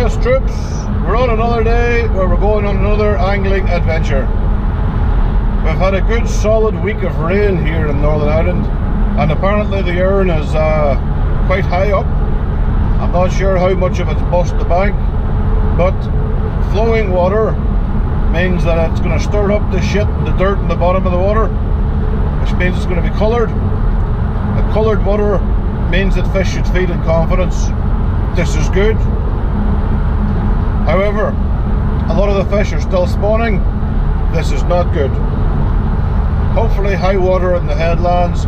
Yes, troops, we're on another day where we're going on another angling adventure. We've had a good solid week of rain here in Northern Ireland, and apparently the Erne is quite high up. I'm not sure how much of it's bust the bank, but flowing water means that it's going to stir up the shit and the dirt in the bottom of the water, which means it's going to be coloured. And coloured water means that fish should feed in confidence. This is good. However, a lot of the fish are still spawning. This is not good. Hopefully high water in the headlands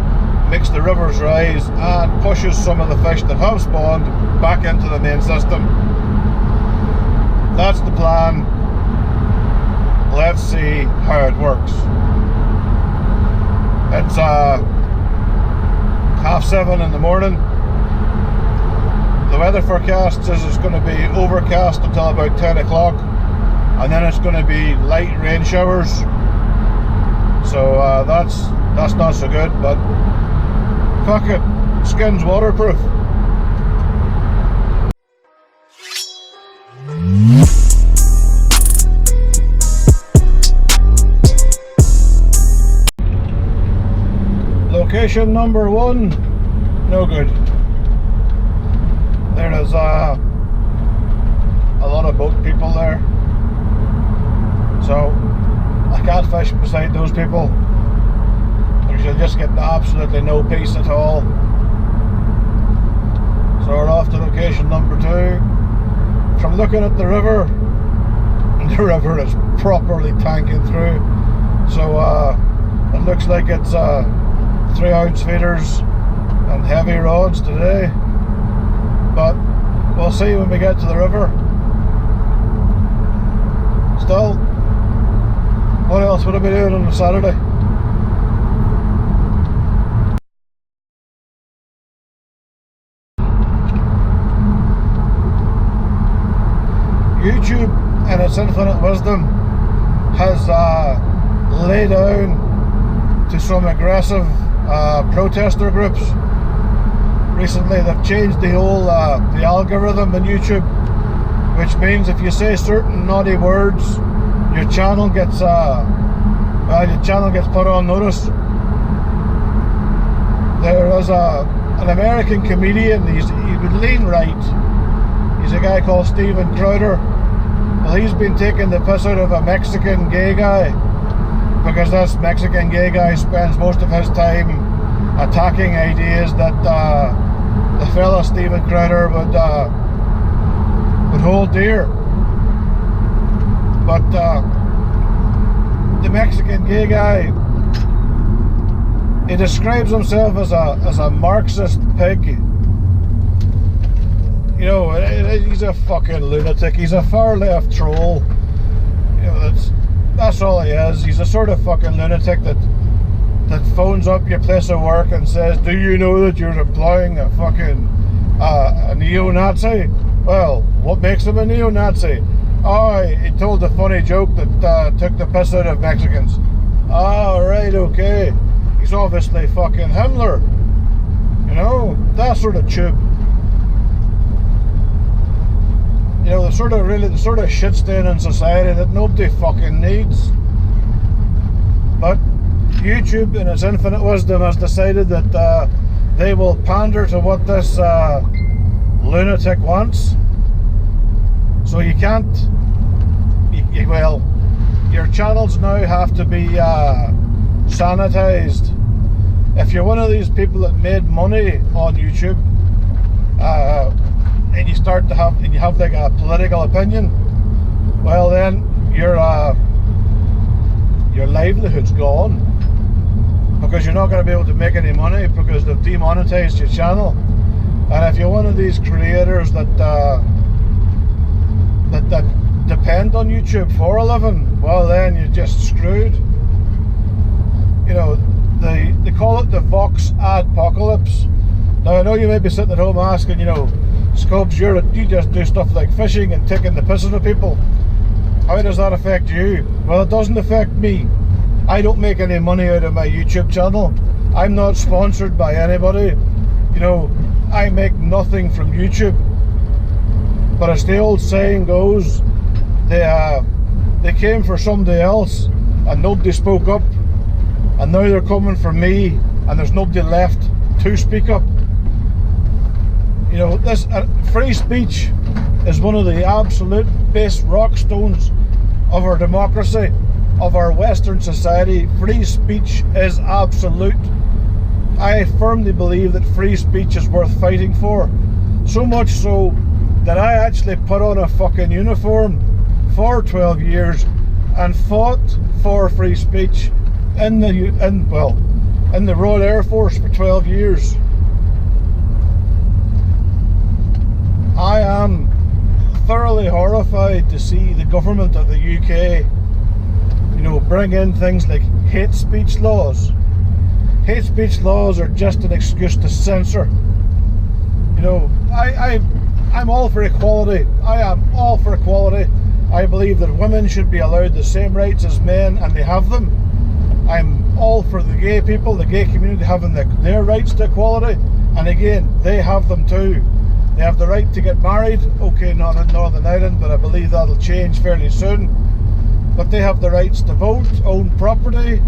makes the rivers rise and pushes some of the fish that have spawned back into the main system. That's the plan. Let's see how it works. It's 7:30 in the morning. The weather forecast says it's going to be overcast until about 10 o'clock, and then it's going to be light rain showers. So that's not so good, but fuck it, skin's waterproof. Location number 1, no good. There is a lot of boat people there, so I can't fish beside those people because you'll just get absolutely no peace at all. So we're off to location number 2. From looking at the river is properly tanking through, so it looks like it's 3-ounce feeders and heavy rods today, but we'll see when we get to the river. Still, what else would I be doing on a Saturday? YouTube, in its infinite wisdom, has laid down to some aggressive protester groups. Recently they've changed the whole the algorithm in YouTube, which means if you say certain naughty words, your channel gets put on notice. There is an American comedian, he would lean right. He's a guy called Steven Crowder. Well, he's been taking the piss out of a Mexican gay guy, because this Mexican gay guy spends most of his time attacking ideas that the fella Steven Crowder would hold dear. But the Mexican gay guy, he describes himself as a Marxist pig. You know, he's a fucking lunatic. He's a far left troll. You know, that's all he is. He's a sort of fucking lunatic that phones up your place of work and says, "Do you know that you're employing a fucking a neo-Nazi?" Well, what makes him a neo-Nazi? Oh, he told a funny joke that took the piss out of Mexicans. Oh, right, okay. He's obviously fucking Himmler. You know, that sort of tube. You know, the sort of shit stain in society that nobody fucking needs. But YouTube, in its infinite wisdom, has decided that they will pander to what this lunatic wants. So you can't. Well, your channels now have to be sanitized. If you're one of these people that made money on YouTube, and you have like a political opinion, well then your livelihood's gone, because you're not going to be able to make any money because they've demonetized your channel. And if you're one of these creators that depend on YouTube for a living, well then you're just screwed. You know, they call it the Vox Adpocalypse. Now I know you may be sitting at home asking, you know, Scopes, you just do stuff like fishing and taking the piss out of people. How does that affect you? Well, it doesn't affect me. I don't make any money out of my YouTube channel. I'm not sponsored by anybody. You know, I make nothing from YouTube. But as the old saying goes, they came for somebody else and nobody spoke up, and now they're coming for me and there's nobody left to speak up. You know, this free speech is one of the absolute base rock stones of our democracy, of our Western society. Free speech is absolute. I firmly believe that free speech is worth fighting for. So much so that I actually put on a fucking uniform for 12 years and fought for free speech in the Royal Air Force for 12 years. I am thoroughly horrified to see the government of the UK, you know, bring in things like hate speech laws. Hate speech laws are just an excuse to censor. You know, I'm all for equality. I am all for equality. I believe that women should be allowed the same rights as men, and they have them. I'm all for the gay people, the gay community having their rights to equality, and again, they have them too. They have the right to get married, okay, not in Northern Ireland, but I believe that'll change fairly soon. But they have the rights to vote, own property.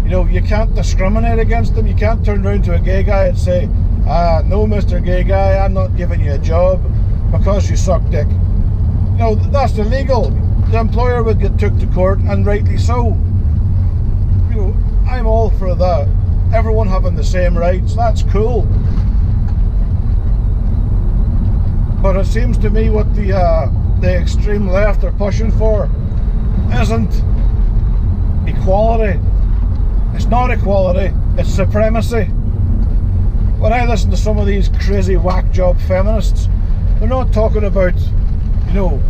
You know, you can't discriminate against them. You can't turn around to a gay guy and say, no, Mr. Gay Guy, I'm not giving you a job because you suck dick. You know, that's illegal. The employer would get took to court, and rightly so. You know, I'm all for that. Everyone having the same rights, that's cool. But it seems to me what the extreme left are pushing for isn't equality. It's not equality, it's supremacy. When I listen to some of these crazy whack job feminists, they're not talking about, you know,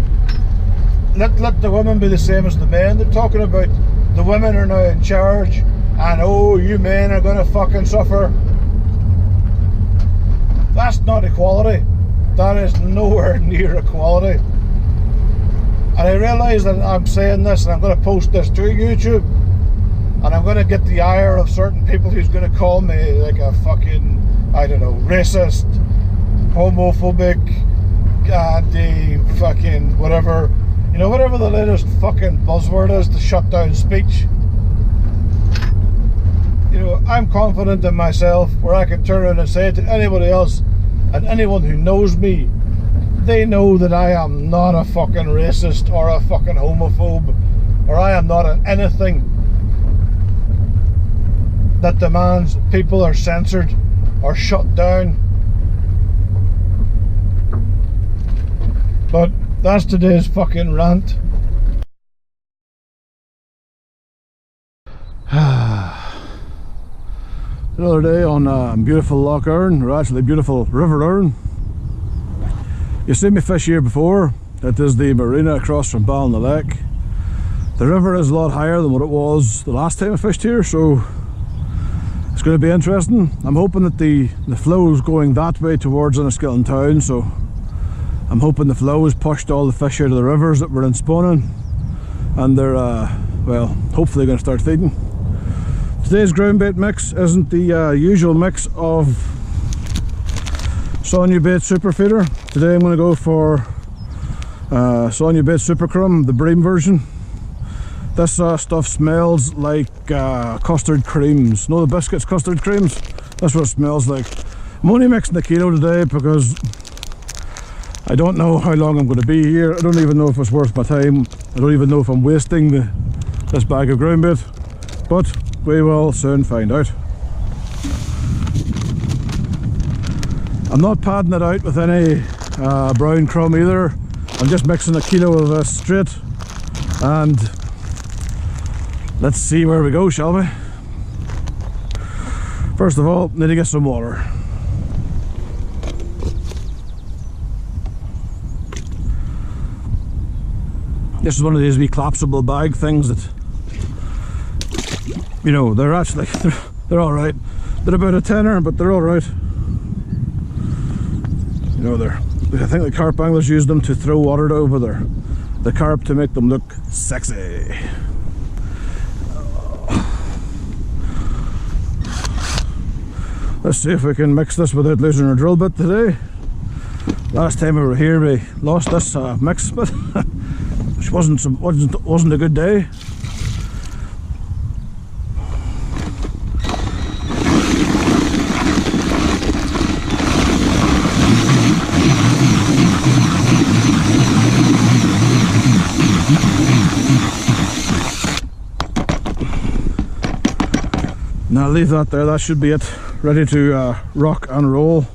let the women be the same as the men. They're talking about the women are now in charge, and oh, you men are going to fucking suffer. That's not equality. That is nowhere near equality. And I realise that I'm saying this and I'm going to post this to YouTube, and I'm going to get the ire of certain people who's going to call me like a fucking, I don't know, racist, homophobic, anti-fucking whatever, you know, whatever the latest fucking buzzword is to shut down speech. You know, I'm confident in myself where I can turn around and say to anybody else, and anyone who knows me, they know that I am not a fucking racist or a fucking homophobe, or I am not anything that demands people are censored or shut down. But that's today's fucking rant. Another day on beautiful Lough Erne, or actually beautiful River Erne. You've seen me fish here before. It is the marina across from Ballina-Lake. The river is a lot higher than what it was the last time I fished here, so it's going to be interesting. I'm hoping that the flow is going that way towards Enniskillen town, so I'm hoping the flow has pushed all the fish out of the rivers that were in spawning, and they're well, hopefully going to start feeding. Today's ground bait mix isn't the usual mix of Sonia Bait Super Feeder. Today I'm going to go for Sonia Bait Super Crumb, the Bream version. This stuff smells like custard creams. No, the biscuits custard creams. That's what it smells like. I'm only mixing the kilo today because I don't know how long I'm going to be here. I don't even know if it's worth my time. I don't even know if I'm wasting this bag of ground bait. But we will soon find out. I'm not padding it out with any brown crumb either. I'm just mixing a kilo of this straight, and let's see where we go, shall we? First of all, need to get some water. This is one of these wee collapsible bag things that, you know, they're actually, they're alright. They're about a tenner, but they're alright. You know, I think the carp anglers use them to throw water over the carp to make them look sexy. Let's see if we can mix this without losing our drill bit today. Last time we were here we lost this mix bit, which wasn't a good day. Now leave that there, that should be it, ready to rock and roll.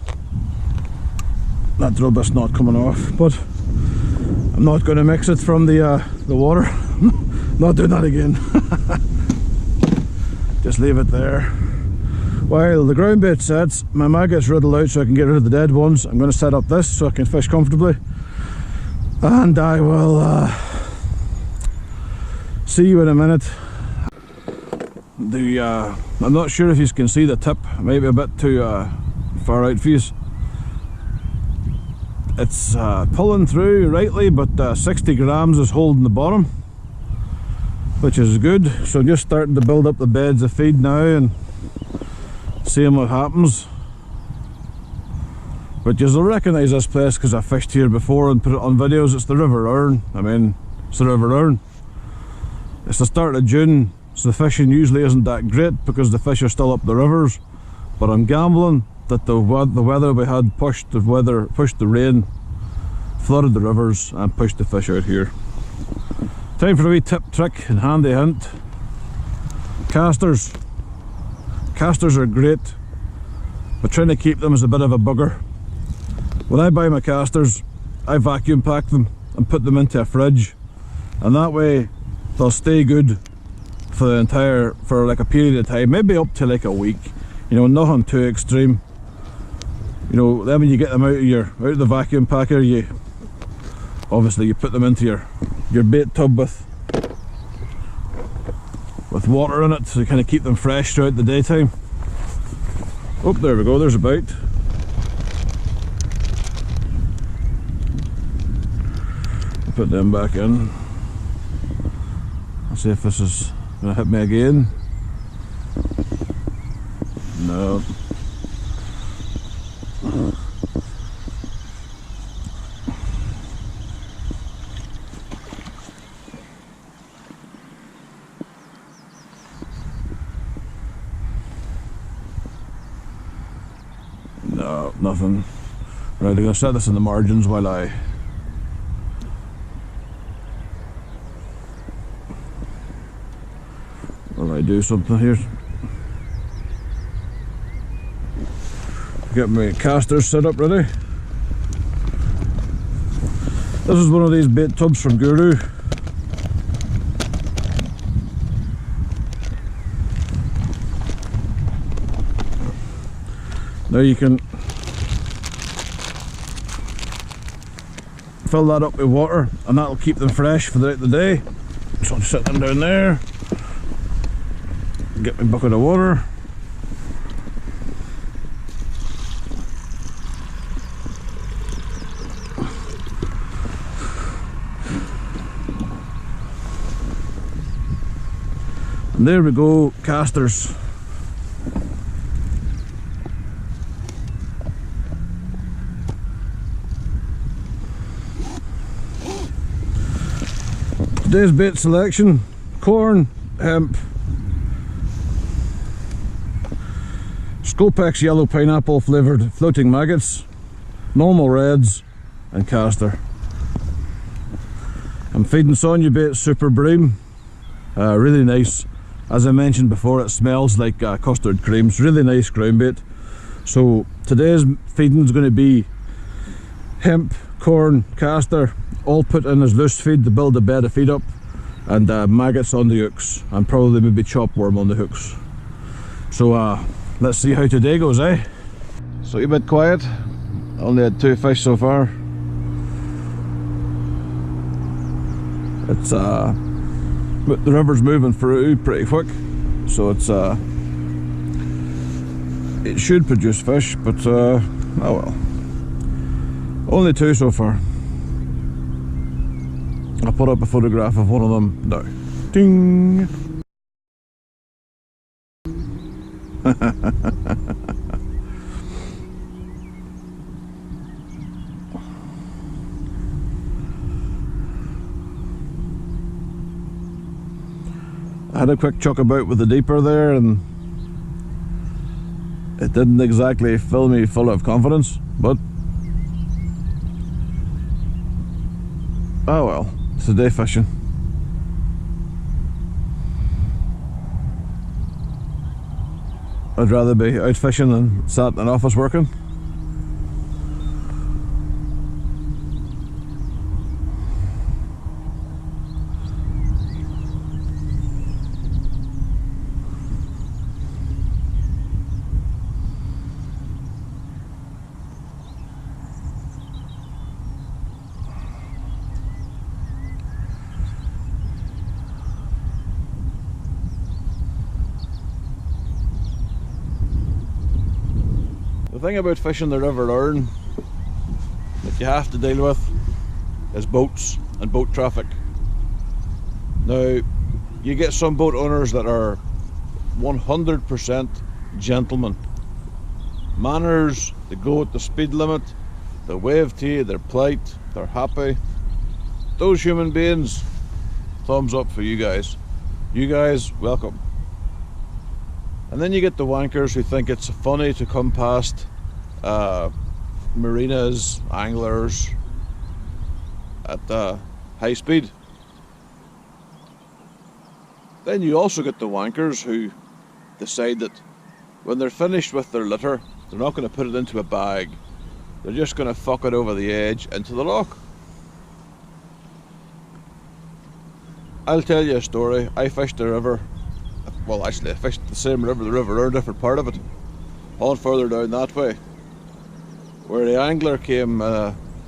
That drill bit's not coming off, but I'm not going to mix it from the water. Not doing that again. Just leave it there. While the ground bait sets, my maggot's riddled out so I can get rid of the dead ones. I'm going to set up this so I can fish comfortably, and I will see you in a minute. I'm not sure if you can see the tip, maybe a bit too far out for you. It's pulling through rightly, but 60 grams is holding the bottom, which is good. So just starting to build up the beds of feed now and seeing what happens. But you'll recognise this place because I fished here before and put it on videos. It's the River Erne. I mean, it's the River Erne. It's the start of June, so the fishing usually isn't that great because the fish are still up the rivers. But I'm gambling that the weather we had pushed the rain, flooded the rivers and pushed the fish out here. Time for a wee tip, trick and handy hint. Casters. Casters are great, but trying to keep them is a bit of a bugger. When I buy my casters, I vacuum pack them and put them into a fridge, and that way they'll stay good for like a period of time, maybe up to like a week. You know, nothing too extreme. You know, then when you get them out of the vacuum packer, you obviously put them into your bait tub with water in it to kind of keep them fresh throughout the daytime. Oh, there we go, there's a bite. Put them back in. Let's see if this is going to hit me again. No. No, nothing. Right, I'm going to set this in the margins while I do something here. Get my casters set up ready. This is one of these bait tubs from Guru. Now you can fill that up with water and that'll keep them fresh throughout the day. So I'll set them down there. Get my bucket of water. And there we go, casters. Today's bait selection: corn, hemp, Scopex yellow pineapple flavoured floating maggots, normal reds and caster. I'm feeding Sonia bait super bream, really nice. As I mentioned before, it smells like custard creams, really nice ground bait. So today's feeding is going to be hemp, corn, caster, all put in as loose feed to build a bed of feed up, and maggots on the hooks, and probably maybe chopworm on the hooks. So let's see how today goes, eh? So a bit quiet, only had 2 fish so far. It's but the river's moving through pretty quick, so it's it should produce fish, but oh well. Only 2 so far. I'll put up a photograph of one of them now. Ding! I had a quick chuck about with the deeper there, and it didn't exactly fill me full of confidence, but oh well, it's a day fishing. I'd rather be out fishing than sat in an office working. The thing about fishing the River Erne that you have to deal with is boats and boat traffic. Now, you get some boat owners that are 100% gentlemen. Manners, they go at the speed limit, they wave to you, they're polite, they're happy. Those human beings, thumbs up for you guys. You guys, welcome. And then you get the wankers who think it's funny to come past marinas, anglers at high speed. Then you also get the wankers who decide that when they're finished with their litter, they're not going to put it into a bag. They're just going to fuck it over the edge into the loch. I'll tell you a story. I fished the river. Well, actually, I fished the same river, the River Erne, different part of it, on further down that way, where the angler came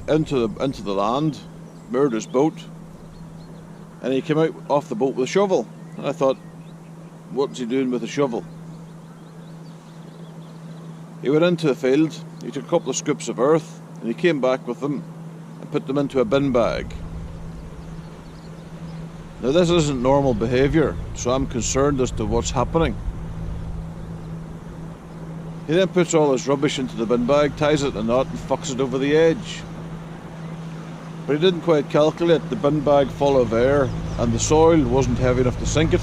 into the land, moored his boat, and he came out off the boat with a shovel. And I thought, what's he doing with a shovel? He went into the field, he took a couple of scoops of earth, and he came back with them and put them into a bin bag. Now this isn't normal behaviour, so I'm concerned as to what's happening. He then puts all his rubbish into the bin bag, ties it in a knot and fucks it over the edge. But he didn't quite calculate the bin bag full of air and the soil wasn't heavy enough to sink it.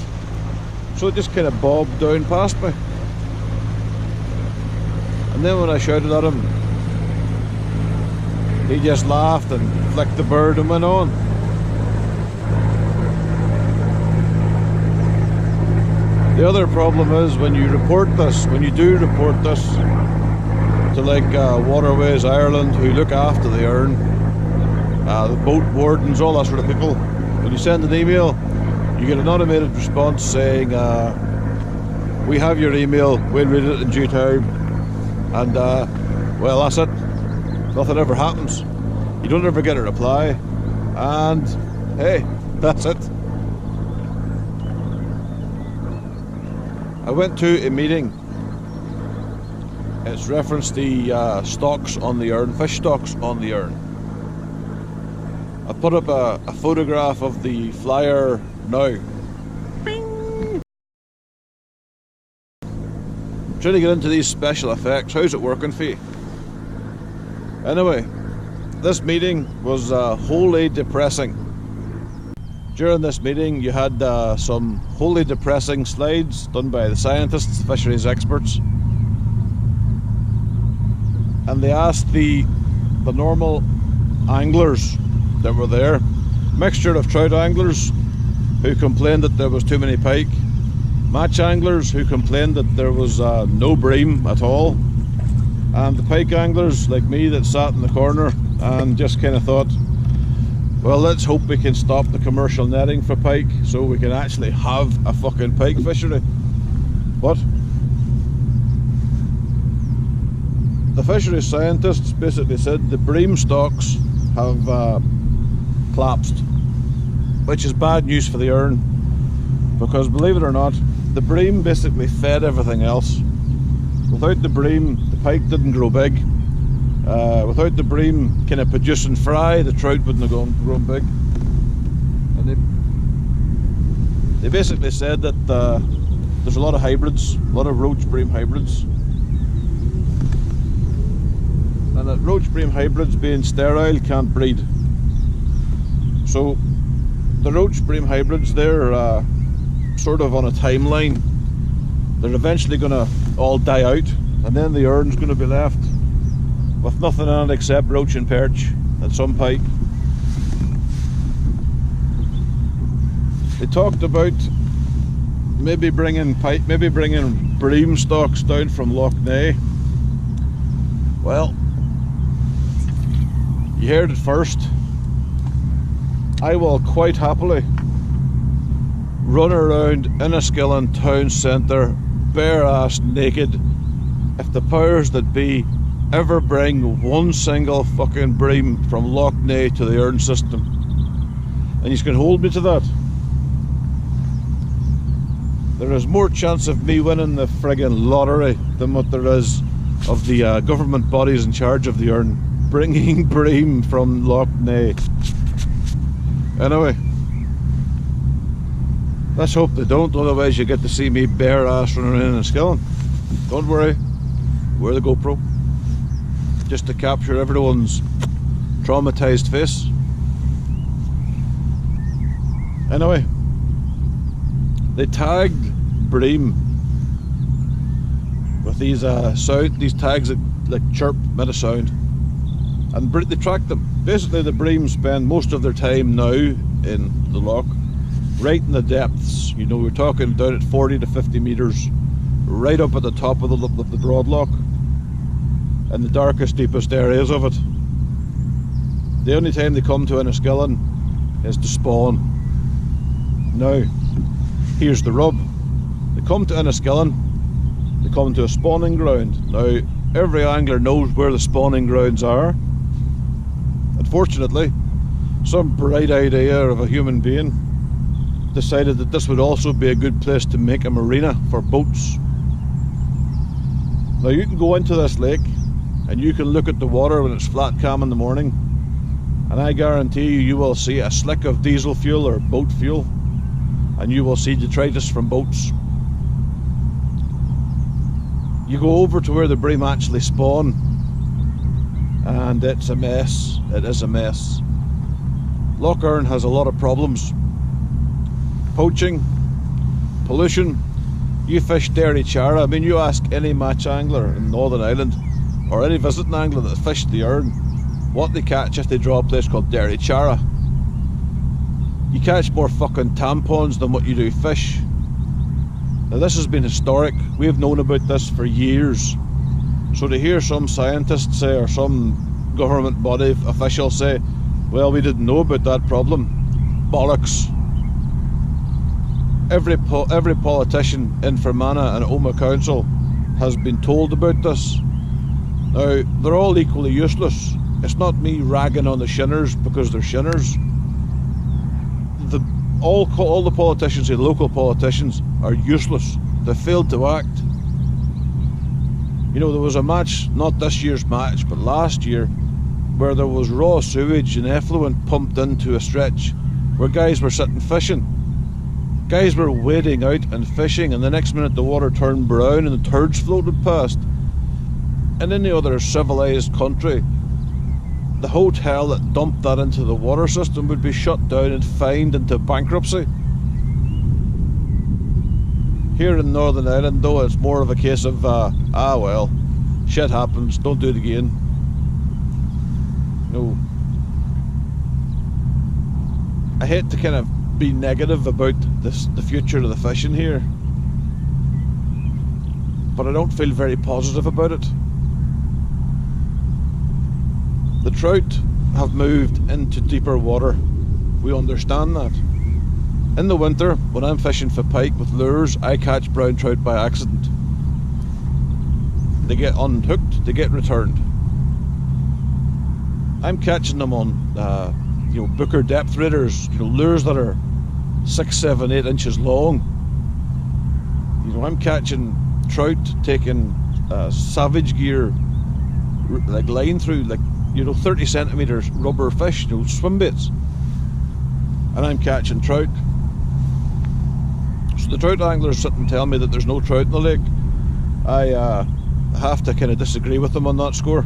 So it just kind of bobbed down past me. And then when I shouted at him, he just laughed and flicked the bird and went on. The other problem is when you report this, when you do report this to like Waterways Ireland, who look after the Erne, the boat wardens, all that sort of people, when you send an email, you get an automated response saying, we have your email, we'll read it in due time, and well, that's it. Nothing ever happens. You don't ever get a reply, and hey, that's it. I went to a meeting. It's referenced the stocks on the Erne, fish stocks on the Erne. I put up a photograph of the flyer now. Bing! I'm trying to get into these special effects. How's it working for you? Anyway, this meeting was wholly depressing. During this meeting you had some wholly depressing slides done by the scientists, fisheries experts, and they asked the normal anglers that were there, mixture of trout anglers who complained that there was too many pike, match anglers who complained that there was no bream at all, and the pike anglers like me that sat in the corner and just kind of thought, well, let's hope we can stop the commercial netting for pike so we can actually have a fucking pike fishery. But the fisheries scientists basically said the bream stocks have collapsed, which is bad news for the Erne, because believe it or not, the bream basically fed everything else. Without the bream, the pike didn't grow big. Without the bream kind of producing fry, the trout wouldn't have grown big. And they basically said that there's a lot of hybrids, a lot of roach bream hybrids, and that roach bream hybrids, being sterile, can't breed. So the roach bream hybrids, they're sort of on a timeline. They're eventually going to all die out, and then the Erne's going to be left with nothing on it except roach and perch and some pike. They talked about maybe bringing bream stocks down from Loch Ness. Well, you heard it first. I will quite happily run around Enniskillen town centre bare ass naked if the powers that be ever bring one single fucking bream from Loch Ness to the Erne system. And you can hold me to that. There is more chance of me winning the friggin' lottery than what there is of the government bodies in charge of the Erne bringing bream from Loch Ness. Anyway, let's hope they don't, otherwise you get to see me bare ass running in Enniskillen. Don't worry, wear the GoPro just to capture everyone's traumatized face. Anyway, they tagged bream with these these tags that like chirp, made a sound, and they track them. Basically, the bream spend most of their time now in the loch, right in the depths. You know, we're talking down at 40 to 50 metres, right up at the top of the broad loch, in the darkest, deepest areas of it. The only time they come to Enniskillen is to spawn. Now, here's the rub. They come to Enniskillen, they come to a spawning ground. Now, every angler knows where the spawning grounds are. Unfortunately, some bright idea of a human being decided that this would also be a good place to make a marina for boats. Now, you can go into this lake and you can look at the water when it's flat calm in the morning, and I guarantee you, you will see a slick of diesel fuel or boat fuel, and you will see detritus from boats. You go over to where the bream actually spawn, and it's a mess. It is a mess. Loch Erne has a lot of problems. Poaching, pollution. You fish Derry Chara. I mean, you ask any match angler in Northern Ireland, or any visiting angler that fished the Erne, what they catch if they draw a place called Derry Chara. You catch more fucking tampons than what you do fish. Now, this has been historic. We have known about this for years. So to hear some scientist say, or some government body official say, well, we didn't know about that problem. Bollocks. Every politician in Fermanagh and Omagh Council has been told about this. Now, they're all equally useless. It's not me ragging on the shinners because they're shinners. All the politicians, the local politicians, are useless. They failed to act. You know, there was a match, not this year's match, but last year, where there was raw sewage and effluent pumped into a stretch where guys were sitting fishing. Guys were wading out and fishing, and the next minute the water turned brown and the turds floated past. In any other civilised country, the hotel that dumped that into the water system would be shut down and fined into bankruptcy. Here in Northern Ireland, though, it's more of a case of, well, shit happens, don't do it again. No. I hate to kind of be negative about the future of the fishing here, but I don't feel very positive about it. The trout have moved into deeper water. We understand that. In the winter, when I'm fishing for pike with lures, I catch brown trout by accident. They get unhooked, they get returned. I'm catching them on, Booker depth raiders, lures that are 6, 7, 8 inches long. I'm catching trout taking Savage Gear, like line through, 30 centimetres rubber fish, swim baits, and I'm catching trout. So the trout anglers sit and tell me that there's no trout in the lake. I have to kind of disagree with them on that score.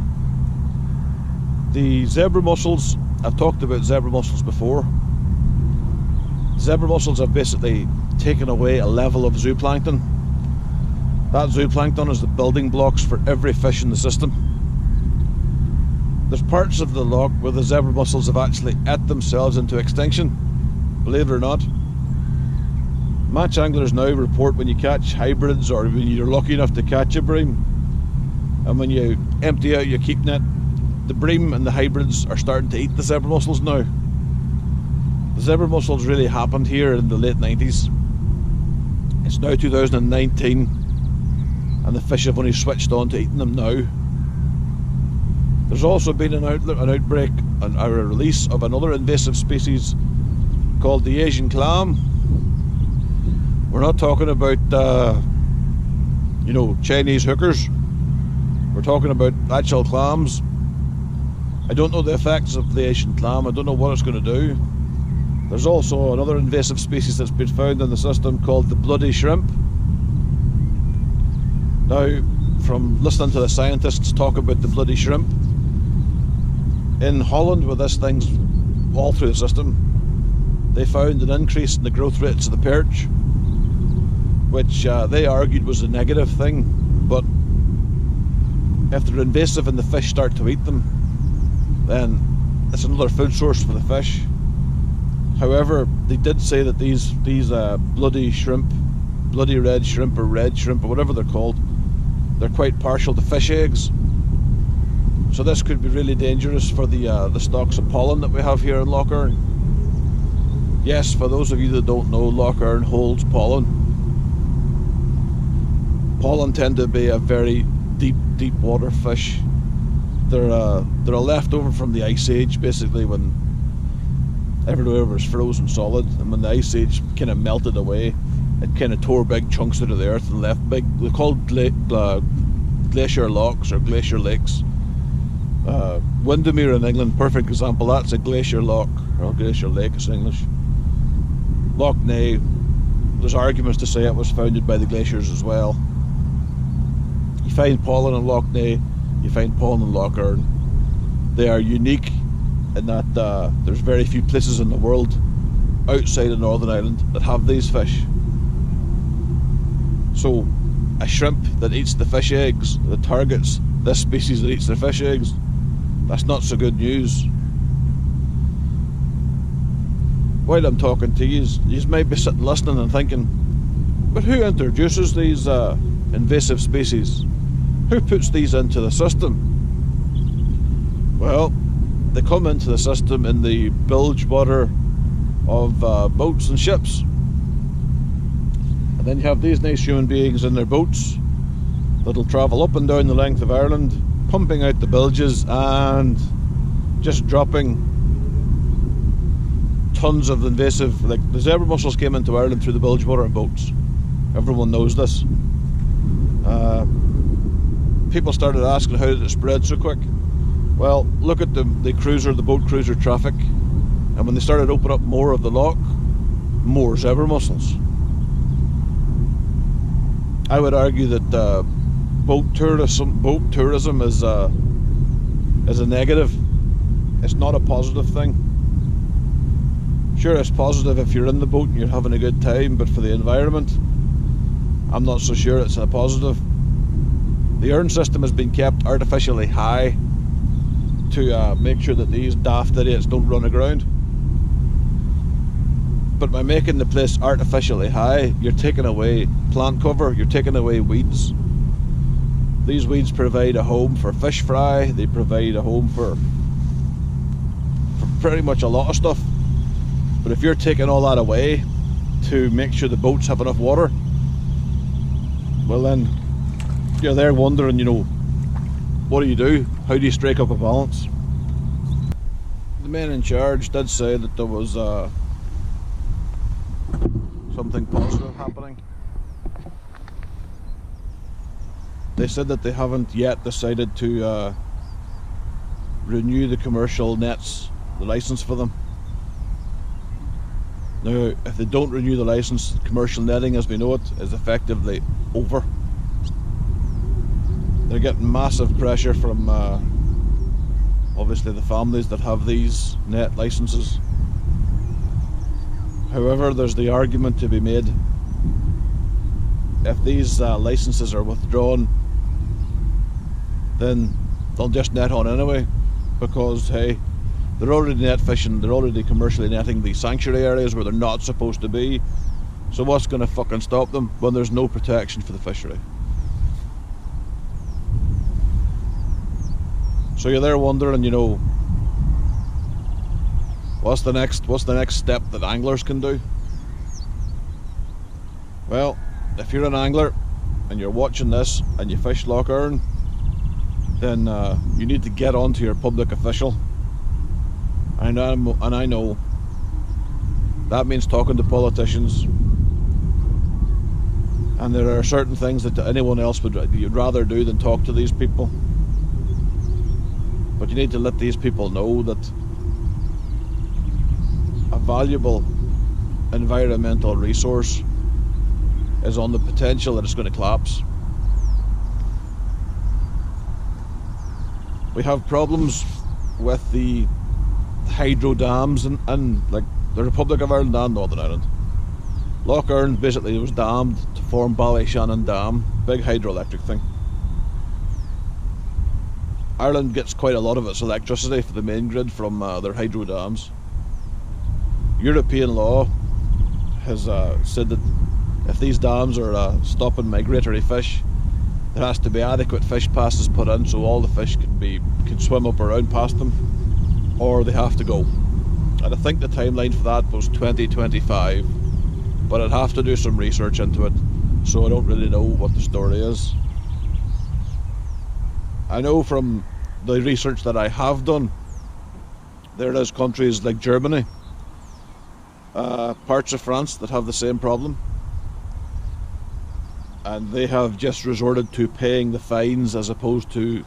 The zebra mussels, I've talked about zebra mussels before. Zebra mussels have basically taken away a level of zooplankton. That zooplankton is the building blocks for every fish in the system. There's parts of the loch where the zebra mussels have actually ate themselves into extinction, believe it or not. Match anglers now report when you catch hybrids, or when you're lucky enough to catch a bream, and when you empty out your keep net, the bream and the hybrids are starting to eat the zebra mussels now. The zebra mussels really happened here in the late 90s. It's now 2019 and the fish have only switched on to eating them now. There's also been an outbreak and a release of another invasive species called the Asian clam. We're not talking about Chinese hookers. We're talking about actual clams. I don't know the effects of the Asian clam. I don't know what it's going to do. There's also another invasive species that's been found in the system called the bloody shrimp. Now, from listening to the scientists talk about the bloody shrimp, in Holland, where this thing's all through the system, they found an increase in the growth rates of the perch, which they argued was a negative thing, but if they're invasive and the fish start to eat them, then it's another food source for the fish. However, they did say that these bloody shrimp, bloody red shrimp or whatever they're called, they're quite partial to fish eggs. So this could be really dangerous for the stocks of pollen that we have here in Lough Erne. Yes, for those of you that don't know, Lough Erne holds pollen. Pollen tend to be a very deep water fish. They're a leftover from the Ice Age, basically, when everywhere was frozen solid, and when the Ice Age kind of melted away, it kind of tore big chunks out of the earth and left big, they're called glacier lochs or glacier lakes. Windermere in England, perfect example, that's a glacier loch, or glacier lake is English. Lough Neagh, there's arguments to say it was founded by the glaciers as well. You find pollen in Lough Neagh, you find pollen in Lough Erne. They are unique in that there's very few places in the world outside of Northern Ireland that have these fish. So a shrimp that eats the fish eggs, that targets this species that eats the fish eggs, that's not so good news. While I'm talking to you might be sitting listening and thinking, but who introduces these invasive species? Who puts these into the system? Well, they come into the system in the bilge water of boats and ships. And then you have these nice human beings in their boats that'll travel up and down the length of Ireland, pumping out the bilges and just dropping tons of invasive, like the zebra mussels came into Ireland through the bilge water in boats. Everyone knows this. People started asking, how did it spread so quick? Well, look at the boat cruiser traffic, and when they started to open up more of the loch, more zebra mussels. I would argue that boat tourism is a negative. It's not a positive thing. Sure, it's positive if you're in the boat and you're having a good time, but for the environment, I'm not so sure it's a positive. The Erne system has been kept artificially high to make sure that these daft idiots don't run aground. But by making the place artificially high, you're taking away plant cover, you're taking away weeds. These weeds provide a home for fish fry, they provide a home for pretty much a lot of stuff. But if you're taking all that away to make sure the boats have enough water, well then, you're there wondering, what do you do? How do you strike up a balance? The men in charge did say that there was something positive happening. They said that they haven't yet decided to renew the commercial nets, the license for them. Now, if they don't renew the license, commercial netting as we know it is effectively over. They're getting massive pressure from obviously the families that have these net licenses. However, there's the argument to be made, if these licenses are withdrawn, then they'll just net on anyway, because hey, they're already net fishing, they're already commercially netting the sanctuary areas where they're not supposed to be. So what's going to fucking stop them when there's no protection for the fishery? So you're there wondering, you know, what's the next step that anglers can do? Well, if you're an angler and you're watching this and you fish Lough Erne, then you need to get onto your public official. And I know that means talking to politicians, and there are certain things that anyone else you'd rather do than talk to these people. But you need to let these people know that a valuable environmental resource is on the potential that it's going to collapse. We have problems with the hydro dams and like the Republic of Ireland and Northern Ireland. Lough Erne basically was dammed to form Ballyshannon Dam, big hydroelectric thing. Ireland gets quite a lot of its electricity for the main grid from their hydro dams. European law has said that if these dams are stopping migratory fish, there has to be adequate fish passes put in so all the fish can swim up around past them, or they have to go. And I think the timeline for that was 2025, but I'd have to do some research into it, so I don't really know what the story is. I know from the research that I have done, there is countries like Germany, parts of France that have the same problem, and they have just resorted to paying the fines as opposed to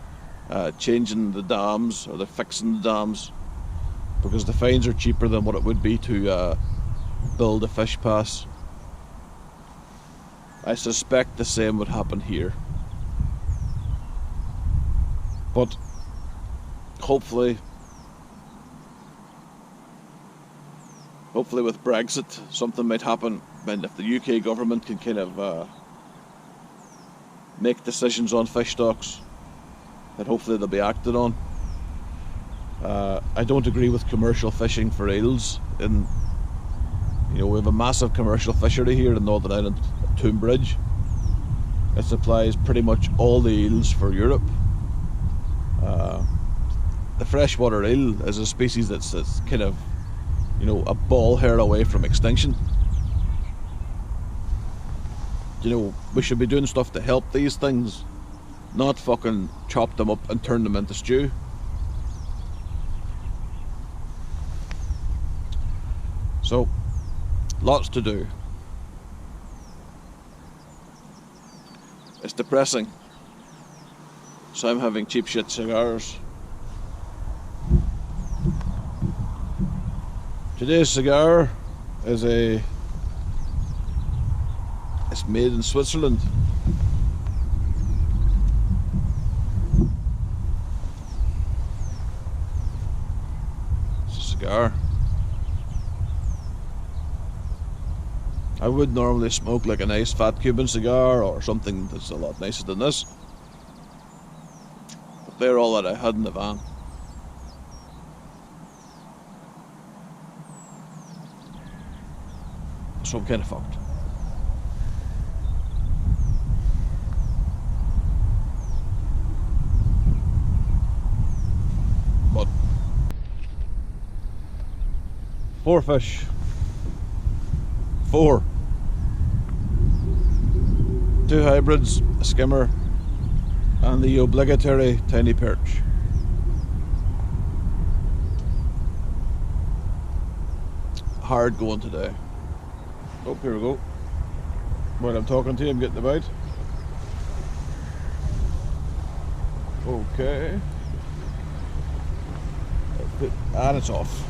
changing the dams or fixing the dams, because the fines are cheaper than what it would be to build a fish pass. I suspect the same would happen here, but hopefully with Brexit something might happen, and if the UK government can kind of make decisions on fish stocks, then hopefully they'll be acted on. I don't agree with commercial fishing for eels. We have a massive commercial fishery here in Northern Ireland at Tombridge. It supplies pretty much all the eels for Europe. The freshwater eel is a species that's kind of, a ball hair away from extinction. We should be doing stuff to help these things, not fucking chop them up and turn them into stew. So, lots to do. It's depressing. So I'm having cheap shit cigars. Today's cigar is it's made in Switzerland. It's a cigar. I would normally smoke like a nice fat Cuban cigar or something that's a lot nicer than this, but they're all that I had in the van. So I'm kind of fucked. But 4 fish. 4. 2 hybrids, a skimmer, and the obligatory tiny perch. Hard going today. Oh, here we go. While I'm talking to you, I'm getting the bite. Okay. And it's off.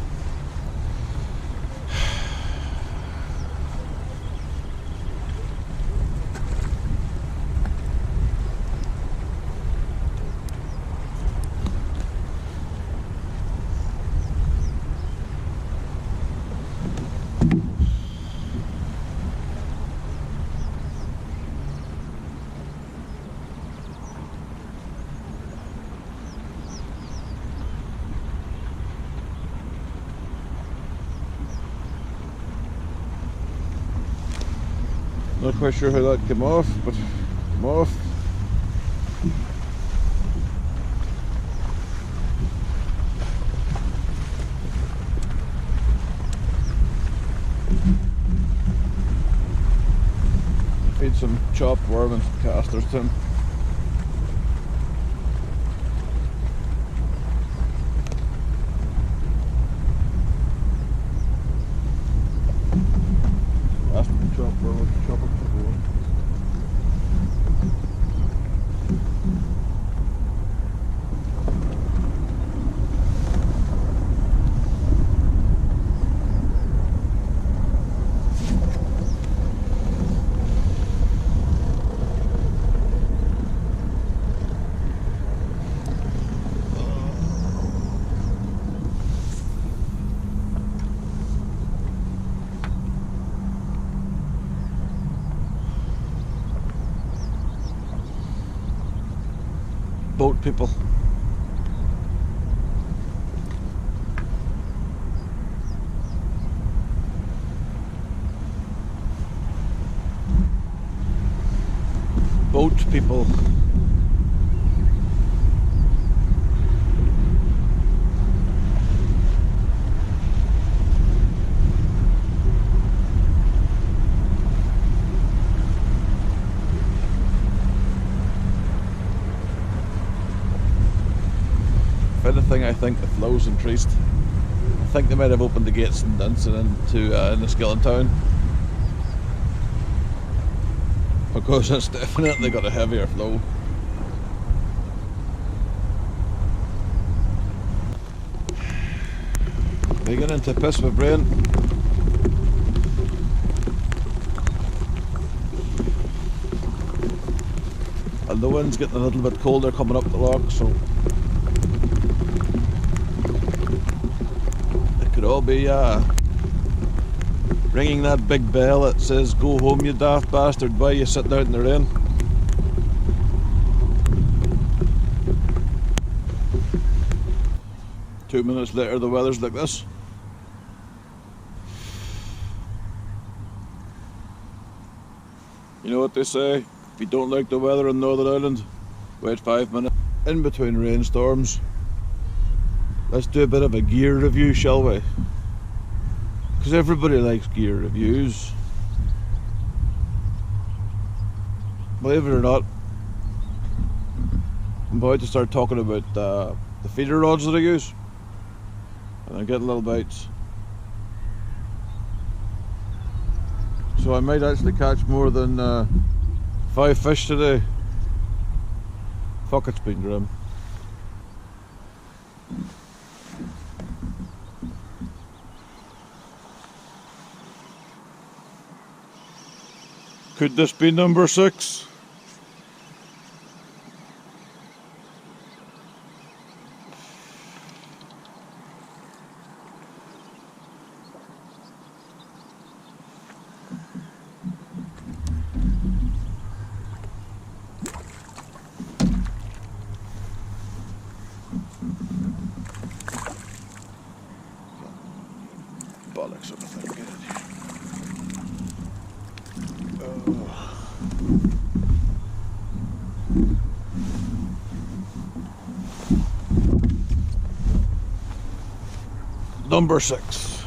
Not quite sure how that came off, but came off. Feed some chopped worm and some casters to him. Chopped worm, chop it to the one. Boat people. Boat people. If anything, I think the flow's increased. I think they might have opened the gates and into Enniskillen town, because it's definitely got a heavier flow. Beginning to piss my brain. And the wind's getting a little bit colder coming up the loch, so could all be ringing that big bell that says "Go home, you daft bastard," while you sitting out in the rain. Two minutes later, the weather's like this. You know what they say? If you don't like the weather in Northern Ireland, wait 5 minutes. In between rainstorms, let's do a bit of a gear review, shall we? Because everybody likes gear reviews. Believe it or not, I'm about to start talking about the feeder rods that I use. And I get little bites. So I might actually catch more than 5 fish today. Fuck, it's been grim. Could this be number 6? Bollocks of a thing, get in here. Number 6.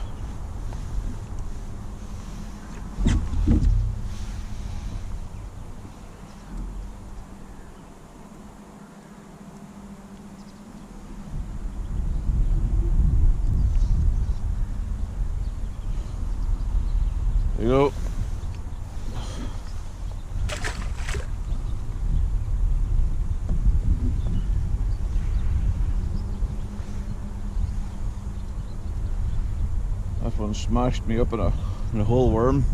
There you go. That one smashed me up in a whole worm.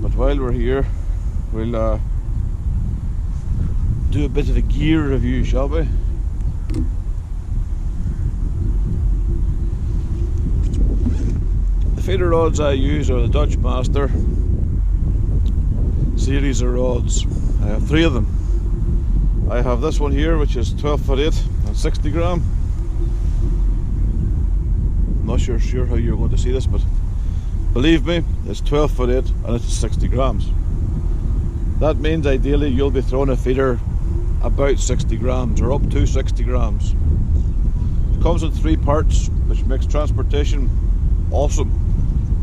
But while we're here, we'll do a bit of a gear review, shall we? The feeder rods I use are the Dutch Master series of rods. I have 3 of them. I have this one here, which is 12 foot 8 and 60 gram. not sure how you're going to see this, but believe me, it's 12 foot 8 and it's 60 grams. That means ideally you'll be throwing a feeder about 60 grams or up to 60 grams. It comes in 3 parts, which makes transportation awesome.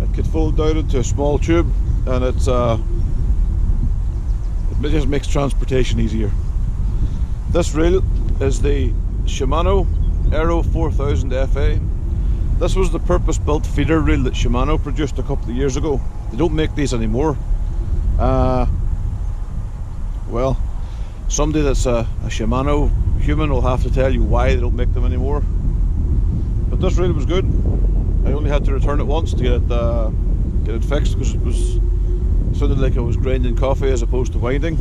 It could fold down into a small tube, and it just makes transportation easier. This reel is the Shimano Aero 4000 FA. This was the purpose-built feeder reel that Shimano produced a couple of years ago. They don't make these anymore. Well, somebody that's a Shimano human will have to tell you why they don't make them anymore. But this reel was good. I only had to return it once to get it fixed, because it was sounded like I was grinding coffee as opposed to winding.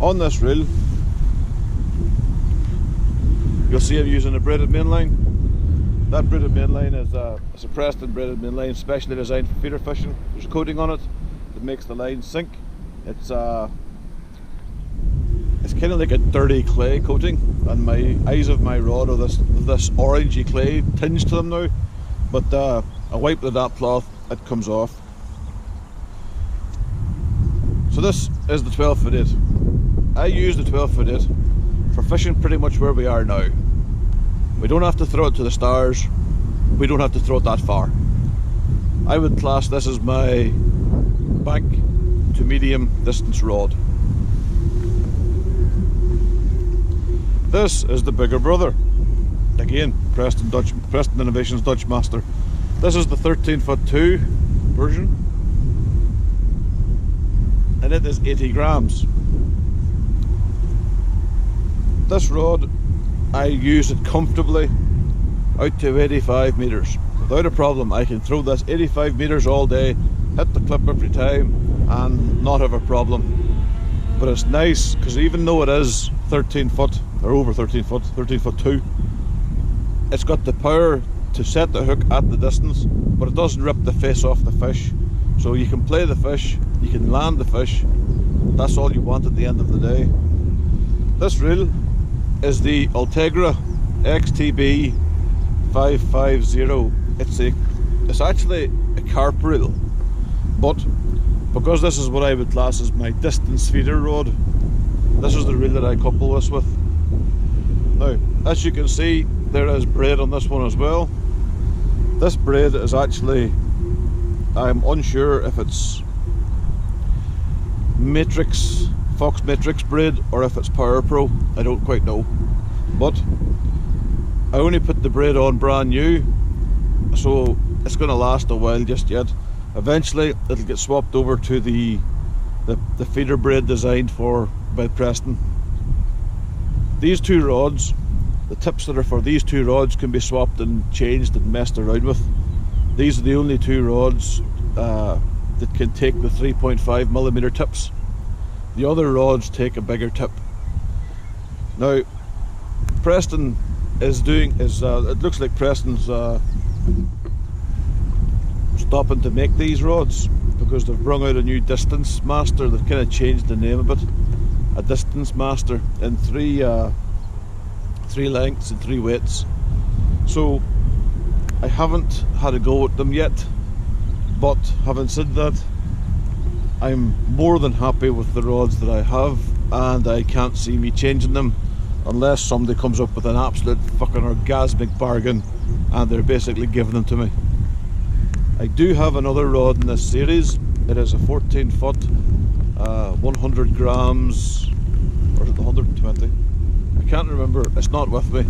On this reel, you'll see I'm using a braided mainline. That braided mainline is a Preston braided mainline, specially designed for feeder fishing. There's a coating on it that makes the line sink. It's kind of like a dirty clay coating, and my eyes of my rod are this orangey clay tinge to them now. But I wipe the DAP cloth, it comes off. So this is the 12 foot 8. I use the 12 foot 8 for fishing pretty much where we are now. We don't have to throw it to the stars, we don't have to throw it that far. I would class this as my bank to medium distance rod. This is the bigger brother. Again, Preston Innovations Dutch Master. This is the 13 foot 2 version, and it is 80 grams. This rod, I use it comfortably out to 85 meters without a problem. I can throw this 85 meters all day, hit the clip every time, and not have a problem. But it's nice because even though it is 13 foot or over 13 foot 2, it's got the power to set the hook at the distance, but it doesn't rip the face off the fish. So you can play the fish, you can land the fish. That's all you want at the end of the day. This reel is the Ultegra XTB 550. It's actually a carp reel, but because this is what I would class as my distance feeder rod, this is the reel that I couple this with. Now, as you can see, there is braid on this one as well. This braid is actually, I'm unsure if it's Fox Matrix braid or if it's Power Pro. I don't quite know, but I only put the braid on brand new, so it's going to last a while just yet. Eventually it'll get swapped over to the feeder braid designed by Preston. These two rods, the tips that are for these two rods can be swapped and changed and messed around with. These are the only two rods that can take the 3.5mm tips. The other rods take a bigger tip. Now, Preston it looks like Preston's stopping to make these rods because they've brought out a new Distance Master. They've kind of changed the name of it. A Distance Master in three lengths and 3 weights. So I haven't had a go at them yet, but having said that, I'm more than happy with the rods that I have, and I can't see me changing them unless somebody comes up with an absolute fucking orgasmic bargain and they're basically giving them to me. I do have another rod in this series. It is a 14 foot 100 grams, or is it 120? I can't remember, it's not with me.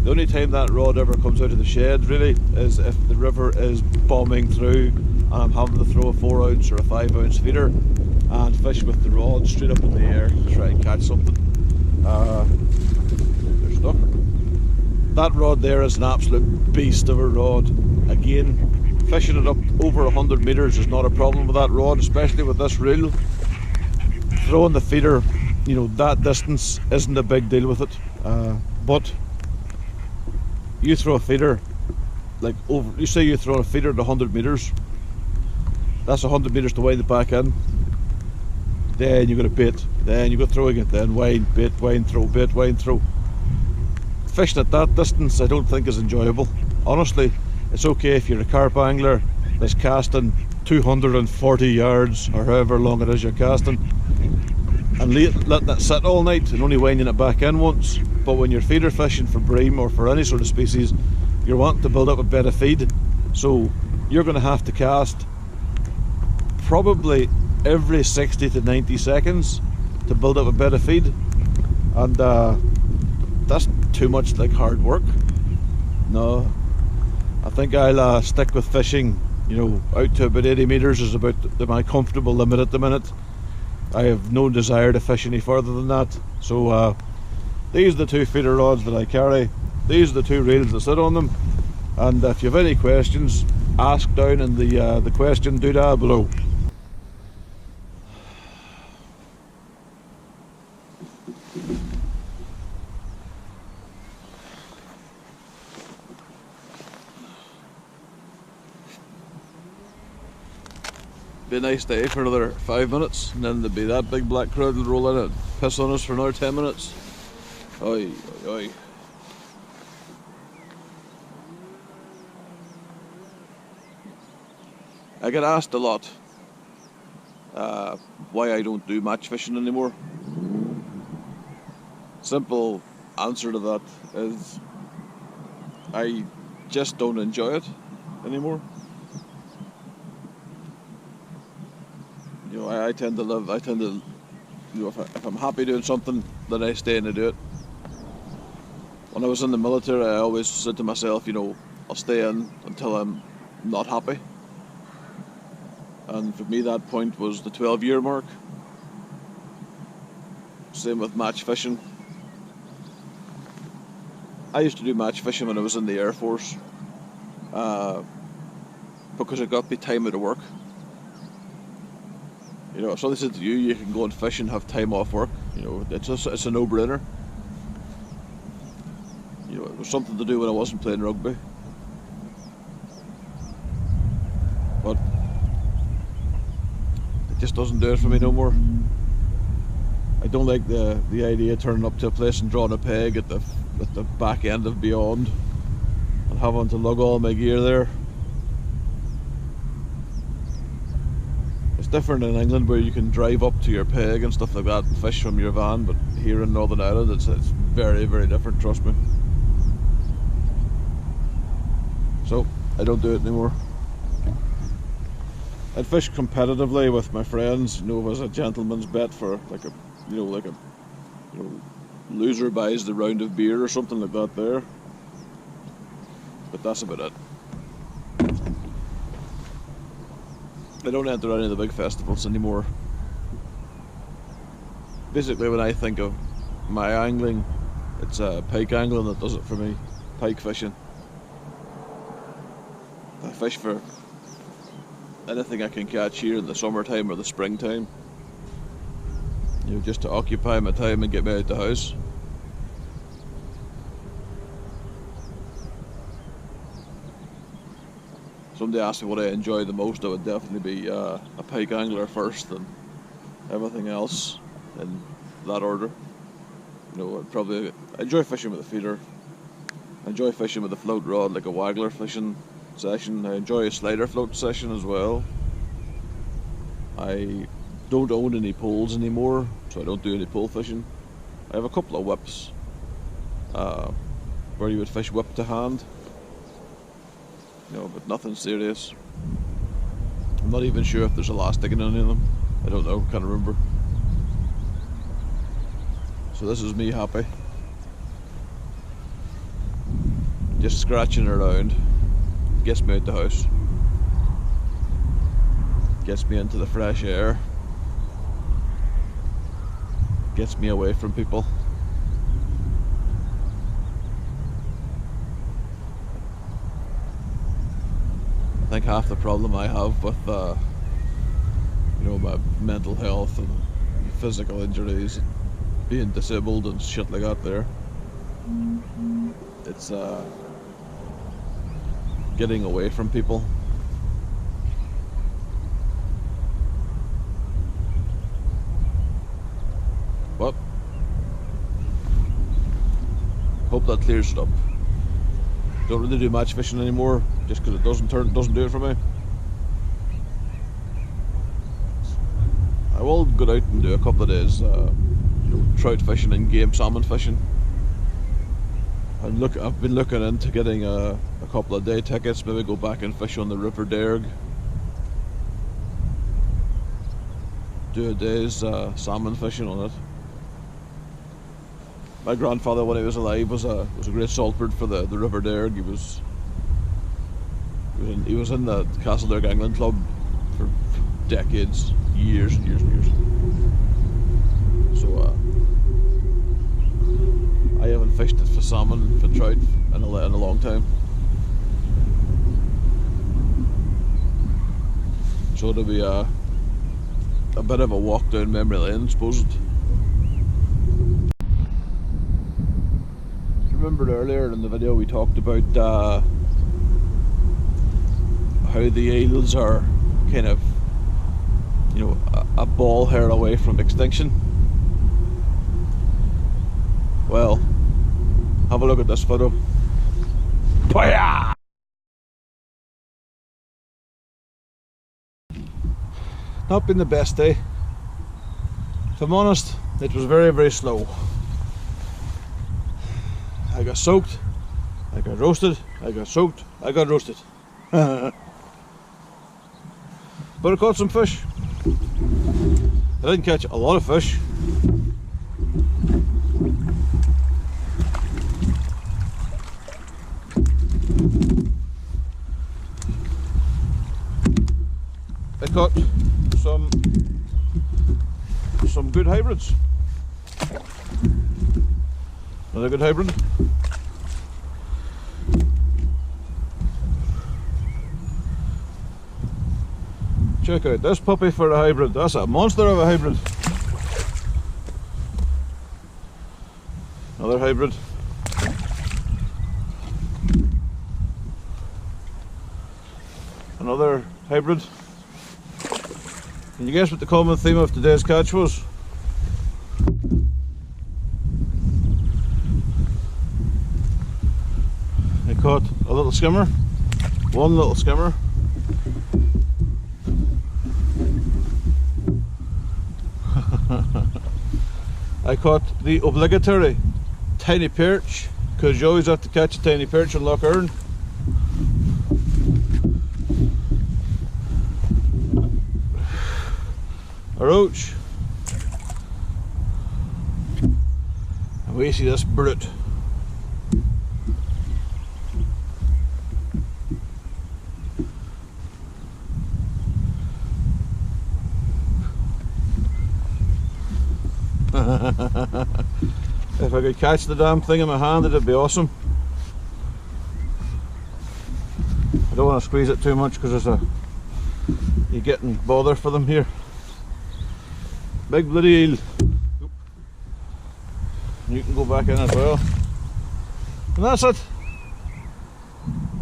The only time that rod ever comes out of the shed really is if the river is bombing through and I'm having to throw a 4 ounce or a 5 ounce feeder and fish with the rod straight up in the air to try and catch something. They're stuck. That rod there is an absolute beast of a rod. Again, fishing it up over 100 meters is not a problem with that rod, especially with this reel. Throwing the feeder, you know, that distance isn't a big deal with it. But you throw a feeder like over, you say you throw a feeder at 100 meters, that's 100 meters to wind it back in. Then you got to bait, then you go throwing it, then wind, bait, wind, throw, bait, wind, throw. Fishing at that distance I don't think is enjoyable. Honestly, It's okay if you're a carp angler that's casting 240 yards or however long it is you're casting, and letting it sit all night and only winding it back in once. But when you're feeder fishing for bream or for any sort of species, you're wanting to build up a bit of feed, so you're going to have to cast probably every 60 to 90 seconds to build up a bit of feed, and that's too much like hard work. No, I think I'll stick with fishing, you know, out to about 80 metres is about my comfortable limit at the minute. I have no desire to fish any further than that. So these are the two feeder rods that I carry, these are the two reels that sit on them, and if you have any questions, ask down in the question doodad below. Be a nice day for another 5 minutes, and then there'll be that big black crowd will roll in and piss on us for another 10 minutes. Oi, oi, oi. I get asked a lot why I don't do match fishing anymore. Simple answer to that is I just don't enjoy it anymore. You know, I tend to, you know, if I'm happy doing something, then I stay in to do it. When I was in the military, I always said to myself, you know, I'll stay in until I'm not happy. And for me, that point was the 12-year mark. Same with match fishing. I used to do match fishing when I was in the Air Force because it got me time out of work. You know, if somebody said to you, you can go and fish and have time off work, you know, it's a no-brainer. You know, it was something to do when I wasn't playing rugby. But it just doesn't do it for me no more. I don't like the idea of turning up to a place and drawing a peg at the back end of Beyond and having to lug all my gear there. It's different in England where you can drive up to your peg and stuff like that and fish from your van, but here in Northern Ireland it's very, very different, trust me. So I don't do it anymore. I'd fish competitively with my friends, you know, as a gentleman's bet for like a loser buys the round of beer or something like that there. But that's about it. I don't enter any of the big festivals anymore. Basically, when I think of my angling, it's pike angling that does it for me. Pike fishing. I fish for anything I can catch here in the summertime or the springtime. You know, just to occupy my time and get me out the house. Somebody asked me what I enjoy the most, I would definitely be a pike angler first and everything else in that order. You know, I enjoy fishing with a feeder. I enjoy fishing with a float rod, like a waggler fishing session. I enjoy a slider float session as well. I don't own any poles anymore, so I don't do any pole fishing. I have a couple of whips where you would fish whip to hand. You know, but nothing serious. I'm not even sure if there's elastic in any of them. I don't know, can't remember. So this is me happy. Just scratching around. Gets me out the house. Gets me into the fresh air. Gets me away from people. I think half the problem I have with you know, my mental health and physical injuries, being disabled and shit like that there, it's getting away from people. But hope that clears it up. Don't really do match fishing anymore. just because it doesn't do it for me. I will go out and do a couple of days, you know, trout fishing and game salmon fishing. I've been looking into getting a couple of day tickets, maybe go back and fish on the River Erne. Do a day's salmon fishing on it. My grandfather, when he was alive, was a great saltbird for the River Erne. He was in the Castledurg Angling Club for decades, years and years and years. So I haven't fished it for salmon, for trout in a long time. So it'll be a bit of a walk down memory lane, I suppose. Remembered earlier in the video we talked about how the eels are kind of, you know, a ball hair away from extinction. Well, have a look at this photo. Booyah! Not been the best day. If I'm honest, it was very, very slow. I got soaked, I got roasted, I got soaked, I got roasted. But I caught some fish. I didn't catch a lot of fish. I caught some good hybrids. Another good hybrid. Check out this puppy for a hybrid. That's a monster of a hybrid. Another hybrid. Another hybrid. Can you guess what the common theme of today's catch was? I caught a little skimmer, one little skimmer. I caught the obligatory tiny perch, because you always have to catch a tiny perch on Lough Erne. A roach. And we see this brute. If I could catch the damn thing in my hand, it'd be awesome. I don't want to squeeze it too much because you're getting bother for them here. Big bloody eel. You can go back in as well. And that's it.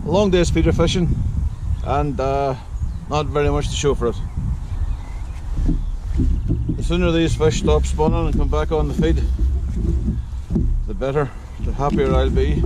A long day's feeder fishing and not very much to show for it. The sooner these fish stop spawning and come back on the feed, the better, the happier I'll be.